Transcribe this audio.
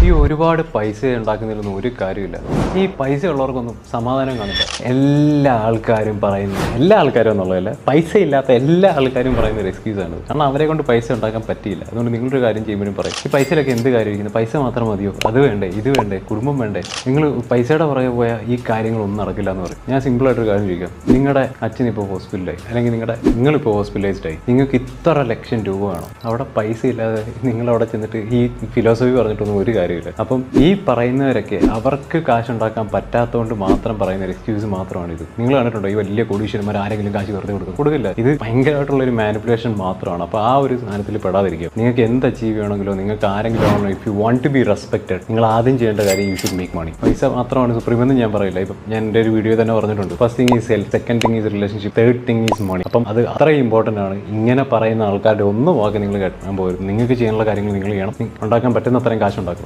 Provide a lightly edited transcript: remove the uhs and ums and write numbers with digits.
ഈ ഒരുപാട് പൈസ ഉണ്ടാക്കുന്നതിലൊന്നും ഒരു കാര്യമില്ല. ഈ പൈസ ഉള്ളവർക്കൊന്നും സമാധാനം കാണില്ല. എല്ലാ ആൾക്കാരും എന്നുള്ളതല്ല, പൈസ ഇല്ലാത്ത എല്ലാ ആൾക്കാരും പറയുന്ന ഒരു എക്സ്ക്യൂസാണ്. കാരണം അവരെ കൊണ്ട് പൈസ ഉണ്ടാക്കാൻ പറ്റിയില്ല. അതുകൊണ്ട് നിങ്ങളൊരു കാര്യം ചെയ്യുമ്പോഴും പറയും, ഈ പൈസയിലൊക്കെ എന്ത് കാര്യമായിരിക്കുന്നത്, പൈസ മാത്രം മതിയോ, അത് വേണ്ടേ, ഇത് വേണ്ടേ, കുടുംബം വേണ്ടേ, നിങ്ങൾ പൈസയുടെ പുറകെ പോയാൽ ഈ കാര്യങ്ങളൊന്നും നടക്കില്ല എന്ന് പറയും. ഞാൻ സിമ്പിളായിട്ടൊരു കാര്യം ചോദിക്കാം, നിങ്ങളുടെ അച്ഛൻ ഇപ്പോൾ ഹോസ്പിറ്റലായി, അല്ലെങ്കിൽ നിങ്ങളിപ്പോൾ ഹോസ്പിറ്റലൈസ്ഡ് ആയി, നിങ്ങൾക്ക് ഇത്ര ലക്ഷം രൂപ വേണം. അവിടെ പൈസ ഇല്ലാതെ നിങ്ങളവിടെ ചെന്നിട്ട് ഈ ഫിലോസഫി പറഞ്ഞിട്ടൊന്നും ഒരു കാര്യമില്ല. അപ്പം ഈ പറയുന്നവരൊക്കെ അവർക്ക് കാശുണ്ടാക്കാൻ പറ്റാത്തതുകൊണ്ട് മാത്രം പറയുന്ന ഒരു എക്സ്ക്യൂസ് മാത്രമാണ് ഇത്. നിങ്ങൾ കണ്ടിട്ടുണ്ടോ ഈ വലിയ കോടീശ്വരന്മാർ ആരെങ്കിലും കാശ് വെറുതെ കൊടുക്കില്ല. ഇത് ഭയങ്കരമായിട്ടുള്ളൊരു മാനിപ്പുലേഷൻ മാത്രമാണ്. അപ്പോൾ ആ ഒരു സാധനത്തിൽ പെടാതിരിക്കുക. നിങ്ങൾക്ക് എന്ത് അച്ചീവ് ചെയ്യണമെങ്കിലോ, നിങ്ങൾക്ക് ആരെങ്കിലും ആണോ, if you want to be respected, നിങ്ങൾ ആദ്യം ചെയ്യേണ്ട കാര്യം യു ഷുഡ് മേക്ക് മണി. പൈസ മാത്രമാണ് സുപ്രീം എന്ന് ഞാൻ പറയില്ല. ഇപ്പം ഞാൻ എൻ്റെ ഒരു വീഡിയോ തന്നെ പറഞ്ഞിട്ടുണ്ട്, first thing is health, second thing is relationship, third thing is money. അപ്പം അത് അത്രയും ഇമ്പോർട്ടൻ്റ് ആണ്. ഇങ്ങനെ പറയുന്ന ആൾക്കാരുടെ ഒന്നും വാക്ക് നിങ്ങൾ കേൾക്കാൻ പോലും. നിങ്ങൾക്ക് ചെയ്യാനുള്ള കാര്യങ്ങൾ നിങ്ങൾ ചെയ്യണം. ഉണ്ടാക്കാൻ പറ്റുന്ന അത്രയും കാശുണ്ടാക്കും.